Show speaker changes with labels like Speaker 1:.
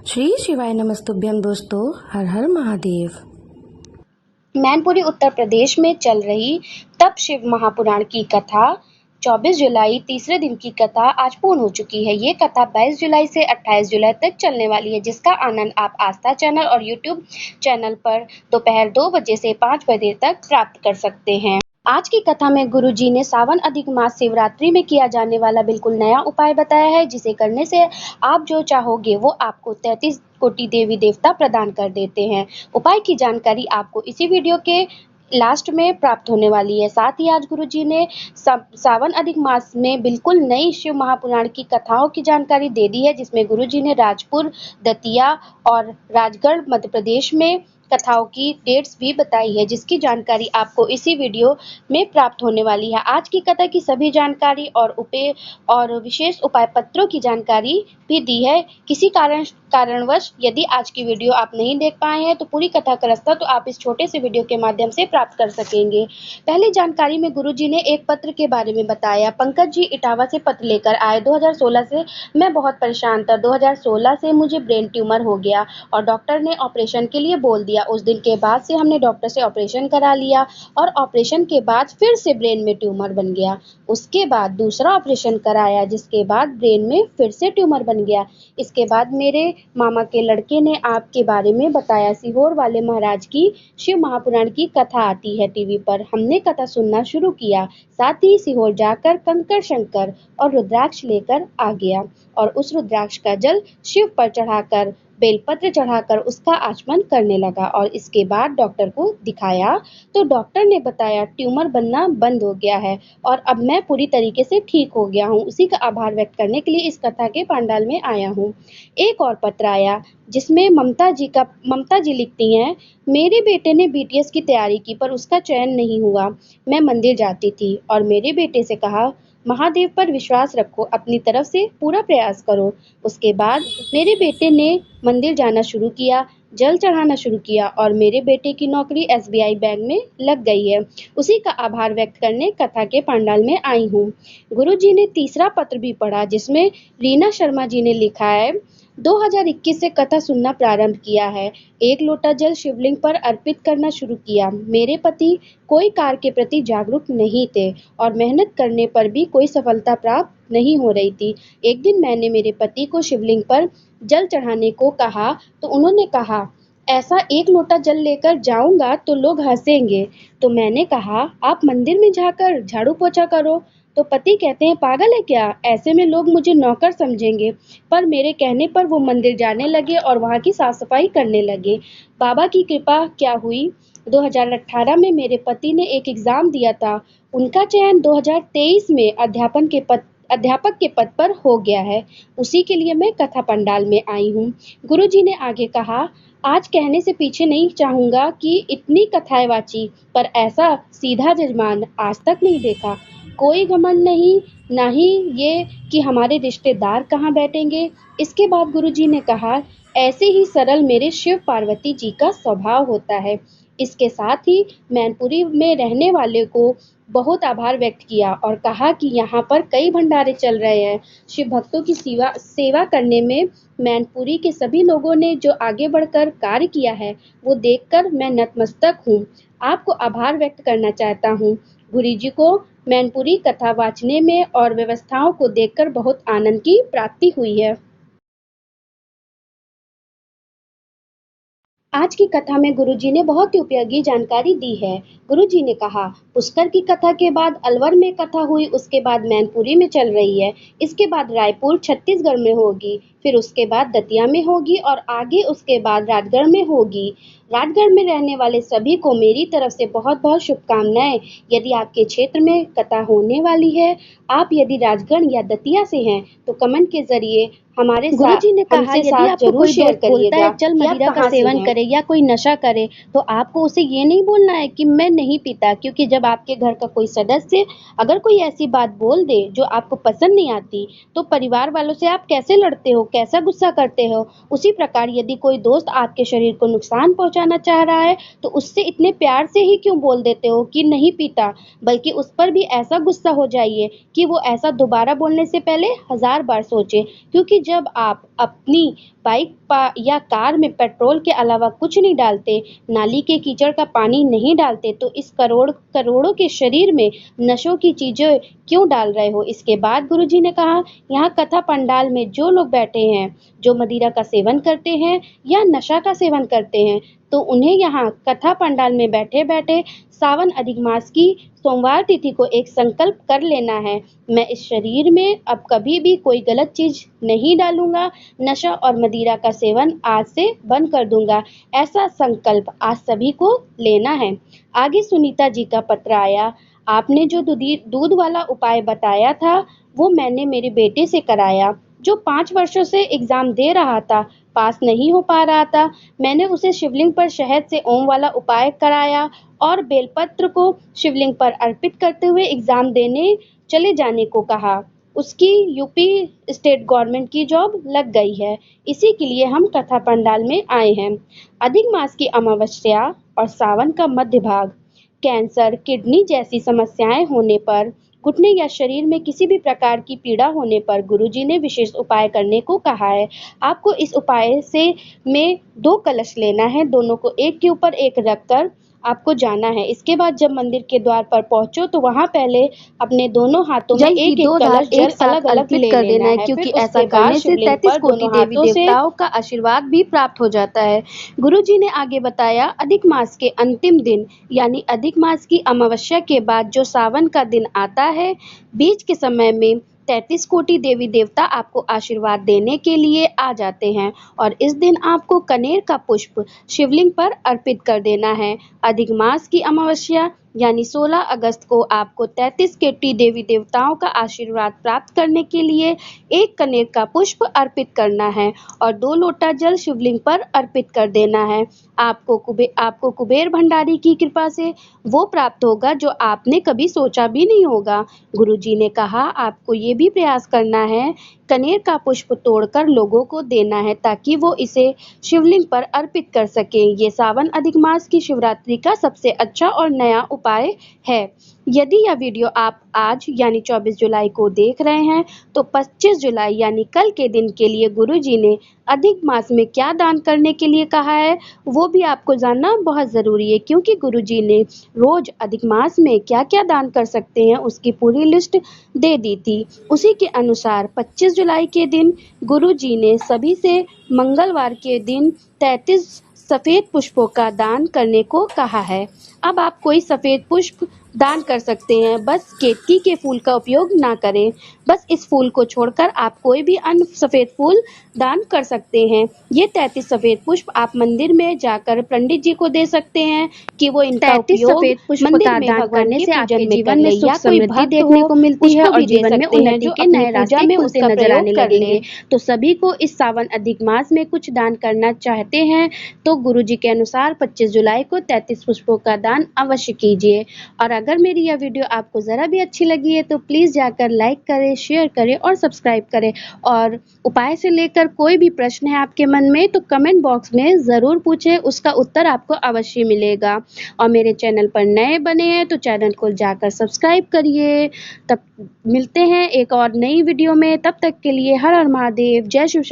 Speaker 1: श्री शिवाय नमस्तुभ्यम दोस्तों, हर हर महादेव।
Speaker 2: मैनपुरी उत्तर प्रदेश में चल रही तप शिव महापुराण की कथा 24 जुलाई तीसरे दिन की कथा आज पूर्ण हो चुकी है। ये कथा 22 जुलाई से 28 जुलाई तक चलने वाली है, जिसका आनंद आप आस्था चैनल और यूट्यूब चैनल पर दोपहर 2 बजे से 5 बजे तक प्राप्त कर सकते हैं। आज की कथा में गुरुजी ने सावन अधिक मास शिवरात्रि में किया जाने वाला बिल्कुल नया उपाय बताया है, जिसे करने से आप जो चाहोगे वो आपको 33 कोटि देवी देवता प्रदान कर देते हैं। उपाय की जानकारी आपको इसी वीडियो के लास्ट में प्राप्त होने वाली है। साथ ही आज गुरुजी ने सावन अधिक मास में बिल्कुल नई शिव महापुराण की कथाओं की जानकारी दे दी है, जिसमें गुरुजी ने राजपुर, दतिया और राजगढ़ मध्य प्रदेश में कथाओं की डेट्स भी बताई है, जिसकी जानकारी आपको इसी वीडियो में प्राप्त होने वाली है। आज की कथा की सभी जानकारी और विशेष उपाय पत्रों की जानकारी भी दी है। किसी कारणवश यदि आज की वीडियो आप नहीं देख पाए हैं तो पूरी कथा का रास्ता तो आप इस छोटे से वीडियो के माध्यम से प्राप्त कर सकेंगे। पहली जानकारी में गुरुजी ने एक पत्र के बारे में बताया। पंकज जी इटावा से पत्र लेकर आए। 2016 से मैं बहुत परेशान था। 2016 से मुझे ब्रेन ट्यूमर हो गया और डॉक्टर ने ऑपरेशन के लिए बोल दिया। उस दिन के बाद से हमने डॉक्टर से ऑपरेशन करा लिया और ऑपरेशन के बाद फिर से ब्रेन में ट्यूमर बन गया। उसके बाद दूसरा ऑपरेशन कराया, जिसके बाद ब्रेन में फिर से ट्यूमर बन गया। इसके बाद मेरे मामा के लड़के ने आपके बारे में बताया। सीहोर वाले महाराज की शिव महापुराण की कथा आती है टीवी पर। हमने कथा सुनना शुरू किया। साथ ही सीहोर जाकर कंकर शंकर और रुद्राक्ष लेकर आ गया और उस रुद्राक्ष का जल शिव पर चढ़ाकर बेलपत्र चढ़ाकर उसका आचमन करने लगा और इसके बाद डॉक्टर को दिखाया तो डॉक्टर ने बताया ट्यूमर बनना बंद हो गया है और अब मैं पूरी तरीके से ठीक हो गया हूँ। उसी का आभार व्यक्त करने के लिए इस कथा के पंडाल में आया हूँ। एक और पत्र आया जिसमें ममता जी लिखती हैं, मेरे बेटे ने बीटीएस की तैयारी की पर उसका चयन नहीं हुआ। मैं मंदिर जाती थी और मेरे बेटे से कहा महादेव पर विश्वास रखो, अपनी तरफ से पूरा प्रयास करो। उसके बाद मेरे बेटे ने मंदिर जाना शुरू किया, जल चढ़ाना शुरू किया और मेरे बेटे की नौकरी एसबीआई बैंक में लग गई है। उसी का आभार व्यक्त करने कथा के पंडाल में आई हूँ। गुरुजी ने तीसरा पत्र भी पढ़ा, जिसमें रीना शर्मा जी ने लिखा है, 2021 से कथा सुनना प्रारंभ किया है। एक लोटा जल शिवलिंग पर अर्पित करना शुरू किया। मेरे पति कोई कार्य के प्रति जागरूक नहीं थे और मेहनत करने पर भी कोई सफलता प्राप्त नहीं हो रही थी। एक दिन मैंने मेरे पति को शिवलिंग पर जल चढ़ाने को कहा तो उन्होंने कहा, ऐसा एक लोटा जल लेकर जाऊंगा तो लोग हंसेंगे। तो मैंने कहा, आप मंदिर में जाकर झाड़ू पोछा करो। तो पति कहते हैं, पागल है क्या, ऐसे में लोग मुझे नौकर समझेंगे। पर मेरे कहने पर वो मंदिर जाने लगे और वहाँ की साफ सफाई करने लगे। बाबा की कृपा क्या हुई, 2018 में मेरे पति ने एक एग्जाम दिया था। उनका चयन 2023 में अध्यापक के पद पर हो गया है। उसी के लिए मैं कथा पंडाल में आई हूँ। गुरुजी ने आगे कहा, आज कहने से पीछे नहीं चाहूंगा कि इतनी कथाएं वाची, पर ऐसा सीधा जजमान आज तक नहीं देखा। कोई घमंड नहीं, ना ही ये कि हमारे रिश्तेदार कहाँ बैठेंगे। इसके बाद गुरुजी ने कहा, ऐसे ही सरल मेरे शिव पार्वती जी का स्वभाव होता है। इसके साथ ही मैनपुरी में रहने वाले को बहुत आभार व्यक्त किया और कहा कि यहाँ पर कई भंडारे चल रहे हैं। शिव भक्तों की सेवा करने में मैनपुरी के सभी लोगों ने जो आगे बढ़कर कार्य किया है वो देखकर मैं नतमस्तक हूँ। आपको आभार व्यक्त करना चाहता हूँ। गुरुजी को मैनपुरी कथा वाचने में और व्यवस्थाओं को देखकर बहुत आनंद की प्राप्ति हुई है। आज की कथा में गुरुजी ने बहुत ही उपयोगी जानकारी दी है। गुरुजी ने कहा, पुष्कर की कथा के बाद अलवर में कथा हुई, उसके बाद मैनपुरी में चल रही है, इसके बाद रायपुर छत्तीसगढ़ में होगी, फिर उसके बाद दतिया में होगी और आगे उसके बाद राजगढ़ में होगी। राजगढ़ में रहने वाले सभी को मेरी तरफ से बहुत बहुत शुभकामनाएं। यदि आपके क्षेत्र में कथा होने वाली है, आप यदि राजगढ़ या दतिया से हैं तो कमेंट के जरिए हमारे गुरुजी ने कहा, यदि आपको कोई शेयर दोस्त बोलता है चल मदिरा का सेवन करे या कोई नशा करे तो आपको उसे ये नहीं बोलना है कि मैं नहीं पीता, क्योंकि जब आपके घर का कोई सदस्य अगर कोई ऐसी बात बोल दे जो आपको पसंद नहीं आती तो परिवार वालों से आप कैसे लड़ते हो कैसा गुस्सा करते हो। उसी प्रकार यदि कोई दोस्त आपके शरीर को नुकसान पहुंचाना चाह रहा है तो उससे इतने प्यार से ही क्यों बोल देते हो कि नहीं पीता, बल्कि उस पर भी ऐसा गुस्सा हो जाइए कि वो ऐसा दोबारा बोलने से पहले 1000 बार सोचे। क्योंकि जब आप अपनी बाइक या कार में पेट्रोल के अलावा कुछ नहीं डालते, नाली के कीचड़ का पानी नहीं डालते, तो इस करोड़ों के शरीर में नशों की चीजें क्यों डाल रहे हो। इसके बाद गुरुजी ने कहा, यहाँ कथा पंडाल में जो लोग बैठे हैं, जो मदिरा का सेवन करते हैं या नशा का सेवन करते हैं, तो उन्हें यहाँ कथा पंडाल में बैठे बैठे सावन अधिक मास की सोमवार तिथि को एक संकल्प कर लेना है, मैं इस शरीर में अब कभी भी कोई गलत चीज नहीं डालूंगा, नशा और मदिरा का सेवन आज से बंद कर दूंगा। ऐसा संकल्प आज सभी को लेना है। आगे सुनीता जी का पत्र आया, आपने जो दूध वाला उपाय बताया था वो मैंने मेरे बेटे से कराया, जो 5 वर्षों से एग्जाम दे रहा था, पास नहीं हो पा रहा था। मैंने उसे शिवलिंग पर शहद से ओम वाला उपाय कराया और बेलपत्र को शिवलिंग पर अर्पित करते हुए एग्जाम देने चले जाने को कहा। उसकी यूपी स्टेट गवर्नमेंट की जॉब लग गई है। इसी के लिए हम कथा पंडाल में आए हैं। अधिक मास की अमावस्या और सावन का मध्य भाग, कैंसर, किडनी जैसी समस्याएं होने पर, घुटने या शरीर में किसी भी प्रकार की पीड़ा होने पर गुरुजी ने विशेष उपाय करने को कहा है। आपको इस उपाय में 2 कलश लेना है, दोनों को एक के ऊपर एक रखकर आपको जाना है। इसके बाद जब मंदिर के द्वार पर पहुंचो तो वहां पहले अपने दोनों हाथों में एक एक कलश जल अलग अलग कर देना है, क्योंकि ऐसा करने से 33 कोटि देवी देवताओं का आशीर्वाद भी प्राप्त हो जाता है। गुरुजी ने आगे बताया, अधिक मास के अंतिम दिन यानी अधिक मास की अमावस्या के बाद जो सावन का दिन आता है, बीच के समय में 33 कोटि देवी देवता आपको आशीर्वाद देने के लिए आ जाते हैं और इस दिन आपको कनेर का पुष्प शिवलिंग पर अर्पित कर देना है। अधिक मास की अमावस्या यानी 16 अगस्त को आपको 33 कोटि देवी देवताओं का आशीर्वाद प्राप्त करने के लिए एक कनेर का पुष्प अर्पित करना है और 2 लोटा जल शिवलिंग पर अर्पित कर देना है। आपको कुबेर भंडारी की कृपा से वो प्राप्त होगा जो आपने कभी सोचा भी नहीं होगा। गुरुजी ने कहा, आपको ये भी प्रयास करना है, कनेर का पुष्प तोड़कर लोगों को देना है ताकि वो इसे शिवलिंग पर अर्पित कर सकें। ये सावन अधिक मास की शिवरात्रि का सबसे अच्छा और नया उपाय है। यदि यह वीडियो आप आज यानी 24 जुलाई को देख रहे हैं तो 25 जुलाई यानी कल के दिन के लिए गुरुजी ने अधिक मास में क्या दान करने के लिए कहा है वो भी आपको जानना बहुत ज़रूरी है, क्योंकि गुरुजी ने रोज अधिक मास में क्या क्या दान कर सकते हैं उसकी पूरी लिस्ट दे दी थी। उसी के अनुसार 25 जुलाई के दिन गुरुजी ने सभी से मंगलवार के दिन 33 सफ़ेद पुष्पों का दान करने को कहा है। अब आप कोई सफ़ेद पुष्प दान कर सकते हैं, बस केतकी के फूल का उपयोग ना करें। बस इस फूल को छोड़कर आप कोई भी अन्य सफ़ेद फूल दान कर सकते हैं। ये 33 सफ़ेद पुष्प आप मंदिर में जाकर पंडित जी को दे सकते हैं कि वो इनका उपयोग मंदिर में दान करने से आपके जीवन में सुख समृद्धि देखने को मिलती है और जीवन में उन्नति के नए रास्ते में उसका नजर आने लगेंगे। तो सभी को इस सावन अधिक मास में कुछ दान करना चाहते हैं तो गुरुजी के अनुसार 25 जुलाई को 33 पुष्पों का दान अवश्य कीजिए। और अगर मेरी यह वीडियो आपको ज़रा भी अच्छी लगी है तो प्लीज़ जाकर लाइक करें, शेयर करें और सब्सक्राइब करें। और उपाय से लेकर कोई भी प्रश्न है आपके मन में तो कमेंट बॉक्स में ज़रूर पूछें, उसका उत्तर आपको अवश्य मिलेगा। और मेरे चैनल पर नए बने हैं तो चैनल को जाकर सब्सक्राइब करिए। तब मिलते हैं एक और नई वीडियो में, तब तक के लिए हर हर महादेव, जय शिव।